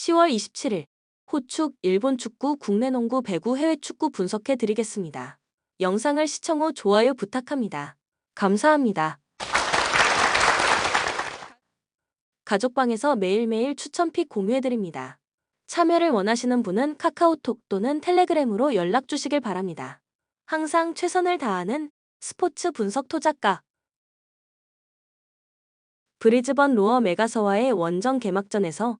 10월 27일 호축 일본 축구 국내 농구 배구 해외 축구 분석해 드리겠습니다. 영상을 시청 후 좋아요 부탁합니다. 감사합니다. 가족방에서 매일매일 추천픽 공유해 드립니다. 참여를 원하시는 분은 카카오톡 또는 텔레그램으로 연락 주시길 바랍니다. 항상 최선을 다하는 스포츠 분석 토작가 브리즈번 로어 메가서와의 원정 개막전에서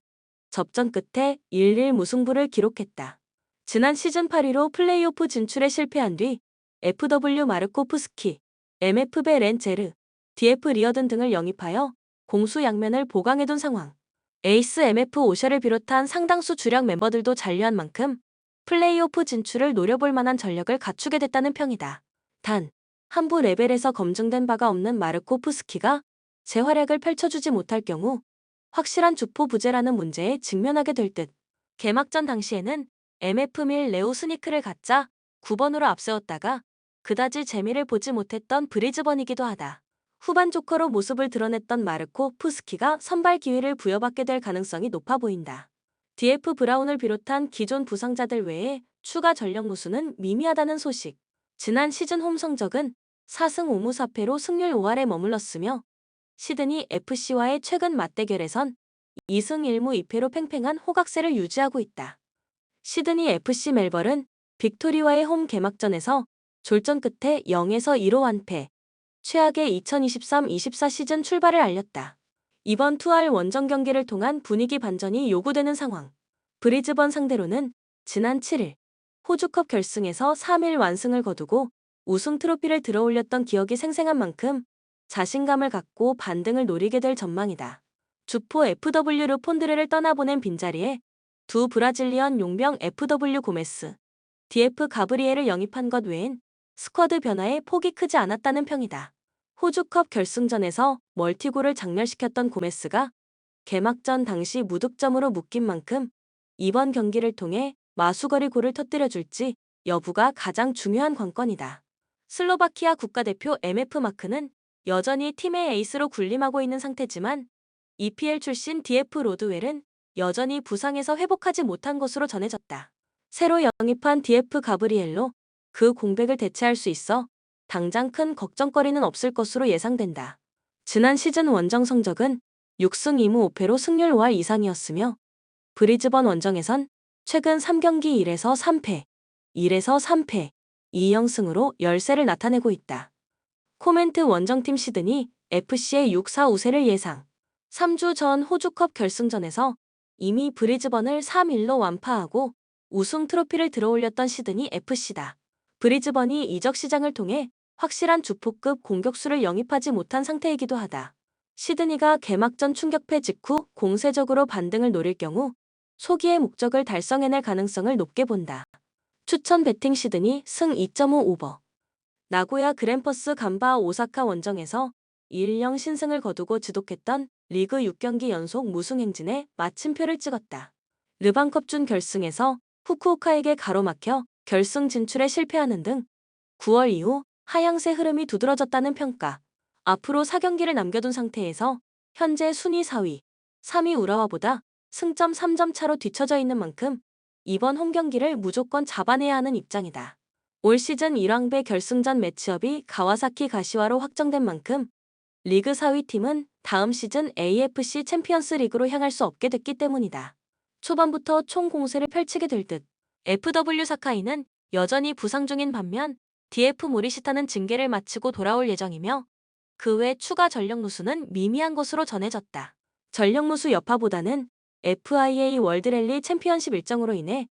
접전 끝에 1-1 무승부를 기록했다. 지난 시즌 8위로 플레이오프 진출에 실패한 뒤 FW 마르코프스키, MF 베렌체르, DF 리어든 등을 영입하여 공수 양면을 보강해둔 상황. 에이스 MF 오셔를 비롯한 상당수 주력 멤버들도 잔류한 만큼 플레이오프 진출을 노려볼 만한 전력을 갖추게 됐다는 평이다. 단, 한부 레벨에서 검증된 바가 없는 마르코프스키가 재활약을 펼쳐주지 못할 경우 확실한 주포 부재라는 문제에 직면하게 될 듯. 개막전 당시에는 MF 밀 레오 스니크를 갖자 9번으로 앞세웠다가 그다지 재미를 보지 못했던 브리즈번이기도 하다. 후반 조커로 모습을 드러냈던 마르코 푸스키가 선발 기회를 부여받게 될 가능성이 높아 보인다. DF 브라운을 비롯한 기존 부상자들 외에 추가 전력 누수는 미미하다는 소식. 지난 시즌 홈 성적은 4승 5무 4패로 승률 5할에 머물렀으며 시드니 FC와의 최근 맞대결에선 2승 1무 2패로 팽팽한 호각세를 유지하고 있다. 시드니 FC 멜벌은 빅토리와의 홈 개막전에서 졸전 끝에 0에서 2로 완패, 최악의 2023-24 시즌 출발을 알렸다. 이번 투알 원정 경기를 통한 분위기 반전이 요구되는 상황. 브리즈번 상대로는 지난 7일 호주컵 결승에서 3일 완승을 거두고 우승 트로피를 들어올렸던 기억이 생생한 만큼 자신감을 갖고 반등을 노리게 될 전망이다. 주포 FW 르폰드레를 떠나보낸 빈자리에 두 브라질리언 용병 FW 고메스, DF 가브리엘을 영입한 것 외엔 스쿼드 변화에 폭이 크지 않았다는 평이다. 호주컵 결승전에서 멀티골을 장렬시켰던 고메스가 개막전 당시 무득점으로 묶인 만큼 이번 경기를 통해 마수거리 골을 터뜨려줄지 여부가 가장 중요한 관건이다. 슬로바키아 국가대표 MF 마크는 여전히 팀의 에이스로 군림하고 있는 상태지만 EPL 출신 DF 로드웰은 여전히 부상에서 회복하지 못한 것으로 전해졌다. 새로 영입한 DF 가브리엘로 그 공백을 대체할 수 있어 당장 큰 걱정거리는 없을 것으로 예상된다. 지난 시즌 원정 성적은 6승 2무 5패로 승률 5할 이상이었으며 브리즈번 원정에선 최근 3경기 1에서 3패, 1에서 3패, 2연승으로 열세를 나타내고 있다. 코멘트 원정팀 시드니 FC의 6-4 우세를 예상. 3주 전 호주컵 결승전에서 이미 브리즈번을 3-1로 완파하고 우승 트로피를 들어올렸던 시드니 FC다. 브리즈번이 이적 시장을 통해 확실한 주포급 공격수를 영입하지 못한 상태이기도 하다. 시드니가 개막전 충격패 직후 공세적으로 반등을 노릴 경우 소기의 목적을 달성해낼 가능성을 높게 본다. 추천 배팅 시드니 승 2.5 오버. 나고야 그랜퍼스 간바 오사카 원정에서 1-0 신승을 거두고 지독했던 리그 6경기 연속 무승 행진에 마침표를 찍었다. 르반컵 준 결승에서 후쿠오카에게 가로막혀 결승 진출에 실패하는 등 9월 이후 하향세 흐름이 두드러졌다는 평가. 앞으로 4경기를 남겨둔 상태에서 현재 순위 4위, 3위 우라와보다 승점 3점 차로 뒤처져 있는 만큼 이번 홈경기를 무조건 잡아내야 하는 입장이다. 올 시즌 1왕배 결승전 매치업이 가와사키 가시와로 확정된 만큼 리그 4위 팀은 다음 시즌 AFC 챔피언스 리그로 향할 수 없게 됐기 때문이다. 초반부터 총공세를 펼치게 될 듯. FW 사카이는 여전히 부상 중인 반면 DF 모리시타는 징계를 마치고 돌아올 예정이며 그 외 추가 전력 누수는 미미한 것으로 전해졌다. 전력 누수 여파보다는 FIA 월드랠리 챔피언십 일정으로 인해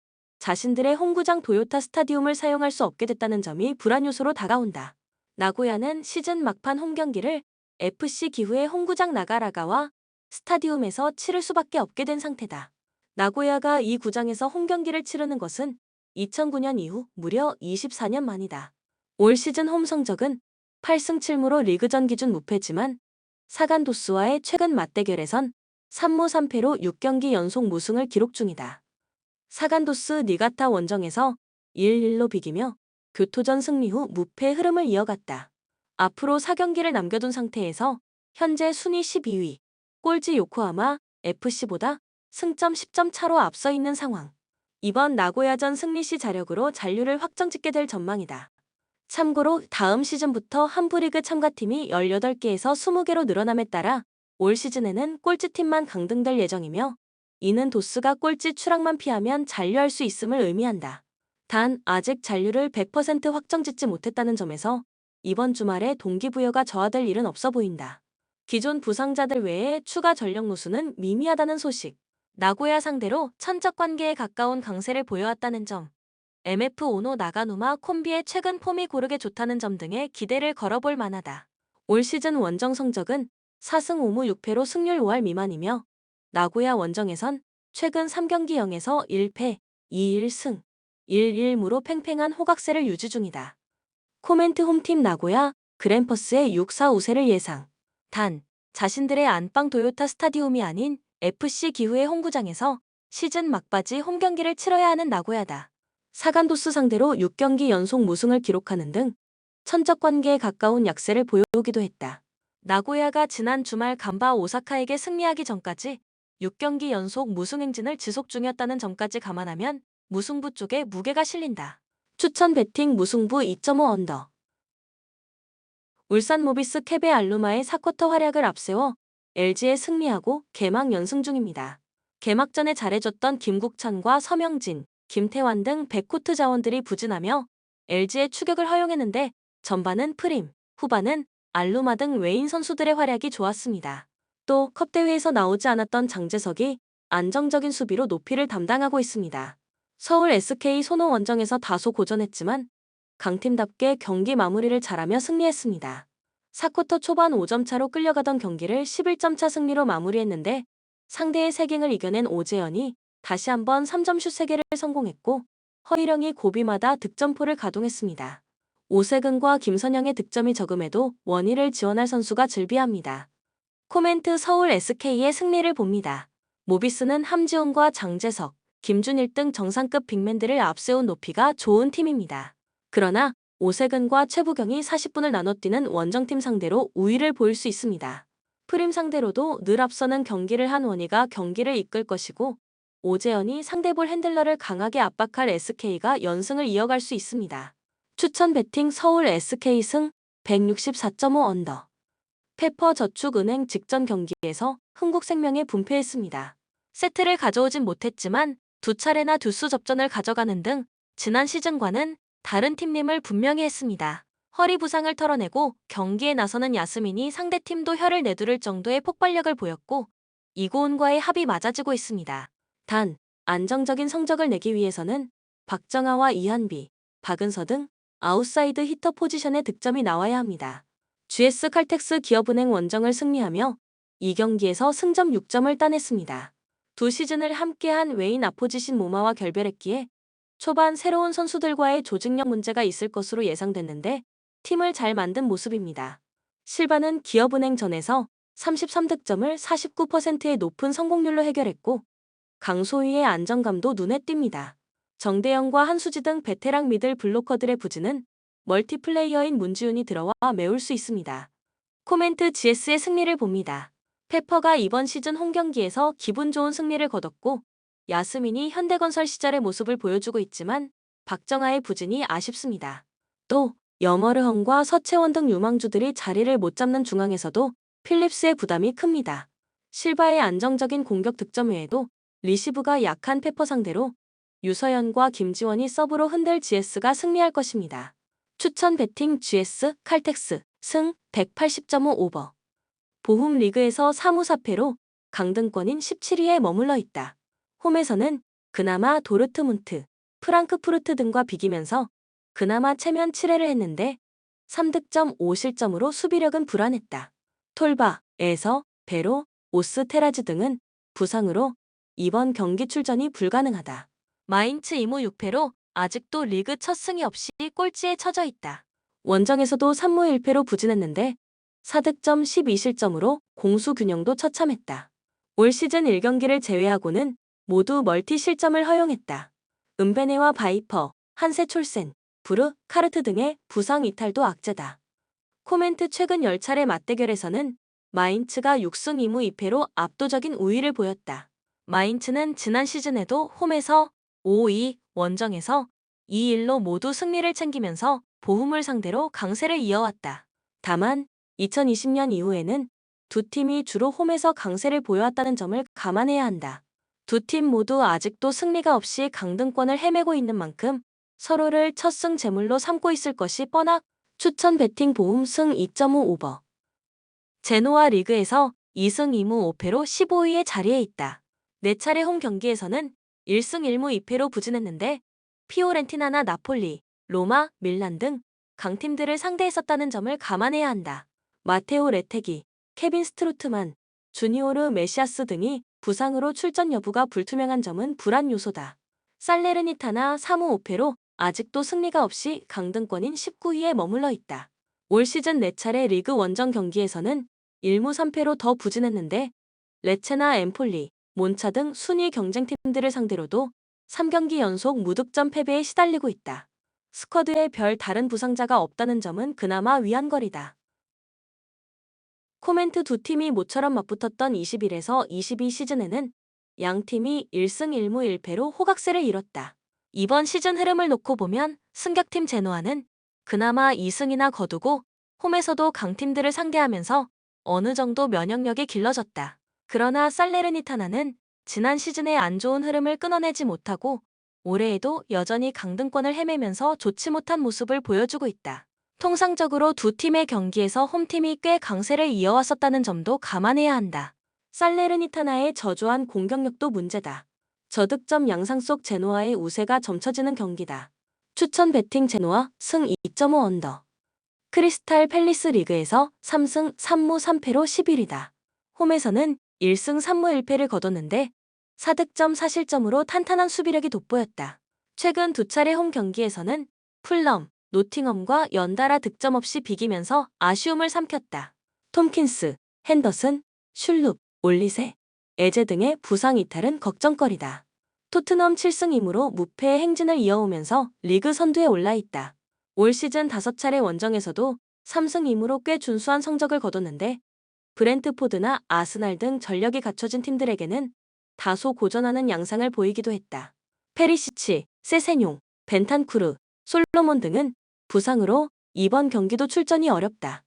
자신들의 홈구장 도요타 스타디움을 사용할 수 없게 됐다는 점이 불안 요소로 다가온다. 나고야는 시즌 막판 홈경기를 FC 기후의 홈구장 나가라가와 스타디움에서 치를 수밖에 없게 된 상태다. 나고야가 이 구장에서 홈경기를 치르는 것은 2009년 이후 무려 24년 만이다. 올 시즌 홈 성적은 8승 7무로 리그전 기준 무패지만 사간도스와의 최근 맞대결에선 3무 3패로 6경기 연속 무승을 기록 중이다. 사간도스 니가타 원정에서 1-1로 비기며 교토전 승리 후 무패 흐름을 이어갔다. 앞으로 4경기를 남겨둔 상태에서 현재 순위 12위, 꼴찌 요코하마 FC보다 승점 10점 차로 앞서 있는 상황. 이번 나고야전 승리 시 자력으로 잔류를 확정짓게 될 전망이다. 참고로 다음 시즌부터 한부리그 참가팀이 18개에서 20개로 늘어남에 따라 올 시즌에는 꼴찌팀만 강등될 예정이며, 이는 도스가 꼴찌 추락만 피하면 잔류할 수 있음을 의미한다. 단 아직 잔류를 100% 확정짓지 못했다는 점에서 이번 주말에 동기부여가 저하될 일은 없어 보인다. 기존 부상자들 외에 추가 전력 누수는 미미하다는 소식. 나고야 상대로 천적 관계에 가까운 강세를 보여왔다는 점, MF 오노 나가누마 콤비의 최근 폼이 고르게 좋다는 점 등에 기대를 걸어볼 만하다. 올 시즌 원정 성적은 4승 5무 6패로 승률 5할 미만이며, 나고야 원정에선 최근 3경기 0에서 1패, 2-1승, 1-1무로 팽팽한 호각세를 유지 중이다. 코멘트 홈팀 나고야 그랜퍼스의 6-4 우세를 예상. 단, 자신들의 안방 도요타 스타디움이 아닌 FC 기후의 홈구장에서 시즌 막바지 홈경기를 치러야 하는 나고야다. 사간도스 상대로 6경기 연속 무승을 기록하는 등 천적 관계에 가까운 약세를 보여오기도 했다. 나고야가 지난 주말 간바 오사카에게 승리하기 전까지 6경기 연속 무승 행진을 지속 중이었다는 점까지 감안하면 무승부 쪽에 무게가 실린다. 추천 배팅 무승부 2.5 언더. 울산 모비스 케베 알루마의 4쿼터 활약을 앞세워 LG에 승리하고 개막 연승 중입니다. 개막전에 잘해줬던 김국찬과 서명진, 김태환 등 백코트 자원들이 부진하며 LG의 추격을 허용했는데, 전반은 프림, 후반은 알루마 등 외인 선수들의 활약이 좋았습니다. 또 컵대회에서 나오지 않았던 장재석이 안정적인 수비로 높이를 담당하고 있습니다. 서울 SK 손호 원정에서 다소 고전했지만 강팀답게 경기 마무리를 잘하며 승리했습니다. 4쿼터 초반 5점 차로 끌려가던 경기를 11점 차 승리로 마무리했는데, 상대의 세깅을 이겨낸 오재현이 다시 한번 3점슛 3개를 성공했고, 허일영이 고비마다 득점포를 가동했습니다. 오세근과 김선영의 득점이 적음에도 원희를 지원할 선수가 즐비합니다. 코멘트 서울 SK의 승리를 봅니다. 모비스는 함지훈과 장재석, 김준일 등 정상급 빅맨들을 앞세운 높이가 좋은 팀입니다. 그러나 오세근과 최부경이 40분을 나눠 뛰는 원정팀 상대로 우위를 보일 수 있습니다. 프림 상대로도 늘 앞서는 경기를 한 원희가 경기를 이끌 것이고, 오재현이 상대볼 핸들러를 강하게 압박할 SK가 연승을 이어갈 수 있습니다. 추천 배팅 서울 SK 승 164.5 언더. 페퍼저축은행 직전 경기에서 흥국생명에 분패했습니다. 세트를 가져오진 못했지만 두 차례나 듀스 접전을 가져가는 등 지난 시즌과는 다른 팀림을 분명히 했습니다. 허리 부상을 털어내고 경기에 나서는 야스민이 상대팀도 혀를 내두를 정도의 폭발력을 보였고, 이고은과의 합이 맞아지고 있습니다. 단, 안정적인 성적을 내기 위해서는 박정아와 이한비, 박은서 등 아웃사이드 히터 포지션의 득점이 나와야 합니다. GS 칼텍스 기업은행 원정을 승리하며 이 경기에서 승점 6점을 따냈습니다. 두 시즌을 함께한 외인 아포지신 모마와 결별했기에 초반 새로운 선수들과의 조직력 문제가 있을 것으로 예상됐는데, 팀을 잘 만든 모습입니다. 실바는 기업은행전에서 33득점을 49%의 높은 성공률로 해결했고, 강소희의 안정감도 눈에 띕니다. 정대영과 한수지 등 베테랑 미들 블로커들의 부진은 멀티플레이어인 문지훈이 들어와 메울 수 있습니다. 코멘트 GS의 승리를 봅니다. 페퍼가 이번 시즌 홈경기에서 기분 좋은 승리를 거뒀고, 야스민이 현대건설 시절의 모습을 보여주고 있지만 박정아의 부진이 아쉽습니다. 또 여머르헌과 서채원 등 유망주들이 자리를 못 잡는 중앙에서도 필립스의 부담이 큽니다. 실바의 안정적인 공격 득점 외에도 리시브가 약한 페퍼 상대로 유서연과 김지원이 서브로 흔들 GS가 승리할 것입니다. 추천 배팅 GS 칼텍스 승 180.5 오버. 보훔 리그에서 3무 4패로 강등권인 17위에 머물러 있다. 홈에서는 그나마 도르트문트, 프랑크푸르트 등과 비기면서 그나마 체면 7회를 했는데 3득점 5실점으로 수비력은 불안했다. 톨바에서 베로, 오스테라즈 등은 부상으로 이번 경기 출전이 불가능하다. 마인츠 2무 6패로 아직도 리그 첫 승이 없이 꼴찌에 처져 있다. 원정에서도 3무 1패로 부진했는데 4득점 12실점으로 공수 균형도 처참했다. 올 시즌 1경기를 제외하고는 모두 멀티 실점을 허용했다. 은베네와 바이퍼, 한세촐센, 부르, 카르트 등의 부상 이탈도 악재다. 코멘트 최근 10차례 맞대결에서는 마인츠가 6승 2무 2패로 압도적인 우위를 보였다. 마인츠는 지난 시즌에도 홈에서 5-2, 원정에서 2-1로 모두 승리를 챙기면서 보훔을 상대로 강세를 이어왔다. 다만 2020년 이후에는 두 팀이 주로 홈에서 강세를 보여왔다는 점을 감안해야 한다. 두 팀 모두 아직도 승리가 없이 강등권을 헤매고 있는 만큼 서로를 첫 승 제물로 삼고 있을 것이 뻔하. 추천 배팅 보험 승 2.5 오버. 제노아 리그에서 2승 2무 5패로 15위의 자리에 있다. 4차례 홈 경기에서는 1승 1무 2패로 부진했는데 피오렌티나나 나폴리, 로마, 밀란 등 강팀들을 상대했었다는 점을 감안해야 한다. 마테오 레테기, 케빈 스트루트만, 주니오르 메시아스 등이 부상으로 출전 여부가 불투명한 점은 불안 요소다. 살레르니타나 3무 5패로 아직도 승리가 없이 강등권인 19위에 머물러 있다. 올 시즌 4차례 리그 원정 경기에서는 1무 3패로 더 부진했는데 레체나 엠폴리, 몬차 등 순위 경쟁팀들을 상대로도 3경기 연속 무득점 패배에 시달리고 있다. 스쿼드에 별 다른 부상자가 없다는 점은 그나마 위안거리다. 코멘트 두 팀이 모처럼 맞붙었던 21에서 22 시즌에는 양 팀이 1승 1무 1패로 호각세를 이뤘다. 이번 시즌 흐름을 놓고 보면 승격팀 제노아는 그나마 2승이나 거두고 홈에서도 강팀들을 상대하면서 어느 정도 면역력이 길러졌다. 그러나 살레르니타나는 지난 시즌의 안 좋은 흐름을 끊어내지 못하고 올해에도 여전히 강등권을 헤매면서 좋지 못한 모습을 보여주고 있다. 통상적으로 두 팀의 경기에서 홈팀이 꽤 강세를 이어왔었다는 점도 감안해야 한다. 살레르니타나의 저조한 공격력도 문제다. 저득점 양상 속 제노아의 우세가 점쳐지는 경기다. 추천 배팅 제노아 승 2.5 언더. 크리스탈 팰리스 리그에서 3승 3무 3패로 11위다. 홈에서는 1승 3무 1패를 거뒀는데 4득점 4실점으로 탄탄한 수비력이 돋보였다. 최근 두 차례 홈 경기에서는 풀럼, 노팅엄과 연달아 득점 없이 비기면서 아쉬움을 삼켰다. 톰킨스, 핸더슨, 슐룹, 올리세, 에제 등의 부상 이탈은 걱정거리다. 토트넘 7승 2무로 무패의 행진을 이어오면서 리그 선두에 올라있다. 올 시즌 5차례 원정에서도 3승 2무로 꽤 준수한 성적을 거뒀는데 브렌트포드나 아스날 등 전력이 갖춰진 팀들에게는 다소 고전하는 양상을 보이기도 했다. 페리시치, 세세뇽, 벤탄쿠르, 솔로몬 등은 부상으로 이번 경기도 출전이 어렵다.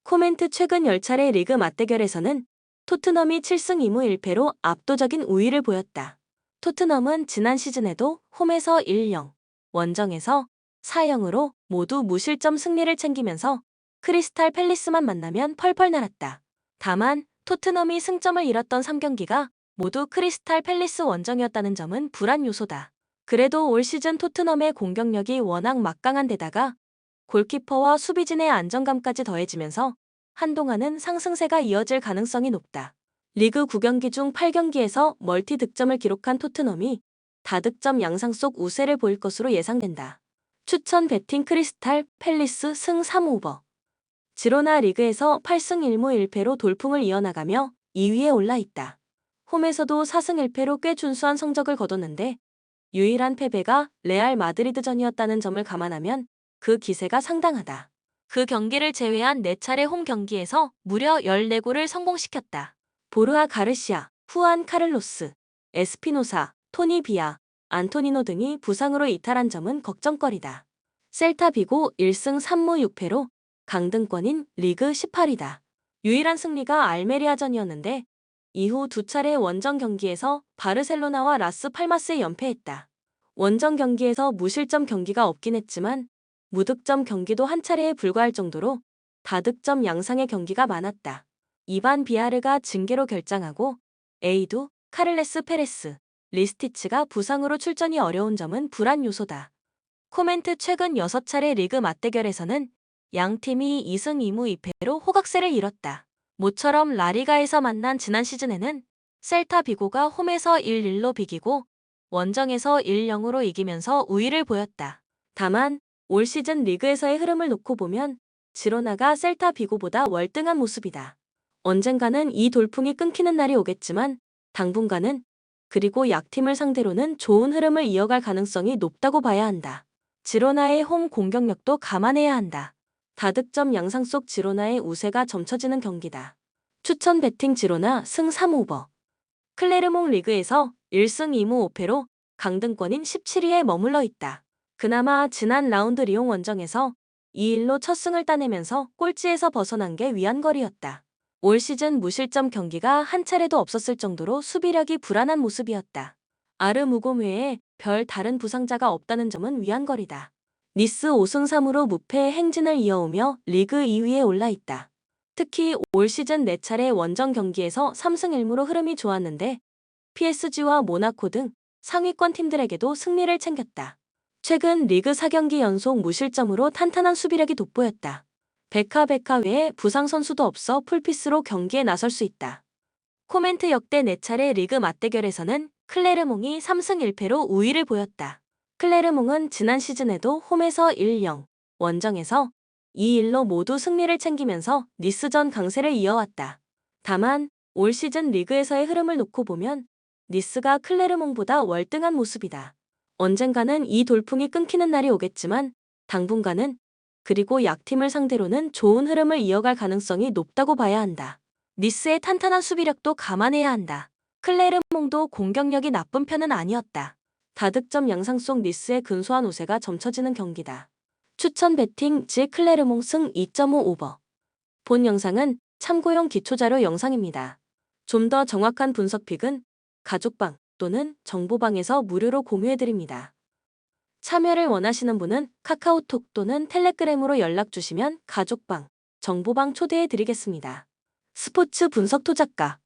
코멘트 최근 10차례 리그 맞대결에서는 토트넘이 7승 2무 1패로 압도적인 우위를 보였다. 토트넘은 지난 시즌에도 홈에서 1-0, 원정에서 4-0으로 모두 무실점 승리를 챙기면서 크리스탈 팰리스만 만나면 펄펄 날았다. 다만 토트넘이 승점을 잃었던 3경기가 모두 크리스탈 팰리스 원정이었다는 점은 불안 요소다. 그래도 올 시즌 토트넘의 공격력이 워낙 막강한 데다가 골키퍼와 수비진의 안정감까지 더해지면서 한동안은 상승세가 이어질 가능성이 높다. 리그 9경기 중 8경기에서 멀티 득점을 기록한 토트넘이 다득점 양상 속 우세를 보일 것으로 예상된다. 추천 배팅 크리스탈 팰리스 승 3오버. 지로나 리그에서 8승 1무 1패로 돌풍을 이어나가며 2위에 올라있다. 홈에서도 4승 1패로 꽤 준수한 성적을 거뒀는데 유일한 패배가 레알 마드리드전이었다는 점을 감안하면 그 기세가 상당하다. 그 경기를 제외한 4차례 홈 경기에서 무려 14골을 성공시켰다. 보르아 가르시아, 후안 카를로스, 에스피노사, 토니 비아, 안토니노 등이 부상으로 이탈한 점은 걱정거리다. 셀타 비고 1승 3무 6패로 강등권인 리그 18위다. 유일한 승리가 알메리아전이었는데 이후 두 차례 원정 경기에서 바르셀로나와 라스 팔마스에 연패했다. 원정 경기에서 무실점 경기가 없긴 했지만 무득점 경기도 한 차례에 불과할 정도로 다득점 양상의 경기가 많았다. 이반 비아르가 징계로 결장하고 에이두, 카를레스 페레스, 리스티치가 부상으로 출전이 어려운 점은 불안 요소다. 코멘트 최근 6차례 리그 맞대결에서는 양 팀이 2승 2무 2패로 호각세를 이뤘다. 모처럼 라리가에서 만난 지난 시즌에는 셀타 비고가 홈에서 1-1로 비기고 원정에서 1-0으로 이기면서 우위를 보였다. 다만 올 시즌 리그에서의 흐름을 놓고 보면 지로나가 셀타 비고보다 월등한 모습이다. 언젠가는 이 돌풍이 끊기는 날이 오겠지만 당분간은 그리고 약팀을 상대로는 좋은 흐름을 이어갈 가능성이 높다고 봐야 한다. 지로나의 홈 공격력도 감안해야 한다. 다득점 양상 속 지로나의 우세가 점쳐지는 경기다. 추천 배팅 지로나 승 3오버. 클레르몽 리그에서 1승 2무 5패로 강등권인 17위에 머물러 있다. 그나마 지난 라운드 리옹 원정에서 2-1로 첫 승을 따내면서 꼴찌에서 벗어난 게 위안거리였다. 올 시즌 무실점 경기가 한 차례도 없었을 정도로 수비력이 불안한 모습이었다. 아르무곰 외에 별 다른 부상자가 없다는 점은 위안거리다. 니스 5승 3무로 무패의 행진을 이어오며 리그 2위에 올라있다. 특히 올 시즌 4차례 원정 경기에서 3승 1무로 흐름이 좋았는데 PSG와 모나코 등 상위권 팀들에게도 승리를 챙겼다. 최근 리그 4경기 연속 무실점으로 탄탄한 수비력이 돋보였다. 베카 외에 부상 선수도 없어 풀피스로 경기에 나설 수 있다. 코멘트 역대 4차례 리그 맞대결에서는 클레르몽이 3승 1패로 우위를 보였다. 클레르몽은 지난 시즌에도 홈에서 1-0, 원정에서 2-1로 모두 승리를 챙기면서 니스전 강세를 이어왔다. 다만 올 시즌 리그에서의 흐름을 놓고 보면 니스가 클레르몽보다 월등한 모습이다. 언젠가는 이 돌풍이 끊기는 날이 오겠지만 당분간은 그리고 약팀을 상대로는 좋은 흐름을 이어갈 가능성이 높다고 봐야 한다. 니스의 탄탄한 수비력도 감안해야 한다. 클레르몽도 공격력이 나쁜 편은 아니었다. 다득점 양상 속 니스의 근소한 우세가 점쳐지는 경기다. 추천 배팅 지 클레르몽 승 2.5 오버. 본 영상은 참고용 기초자료 영상입니다. 좀 더 정확한 분석픽은 가족방 또는 정보방에서 무료로 공유해드립니다. 참여를 원하시는 분은 카카오톡 또는 텔레그램으로 연락 주시면 가족방, 정보방 초대해드리겠습니다. 스포츠 분석 토작가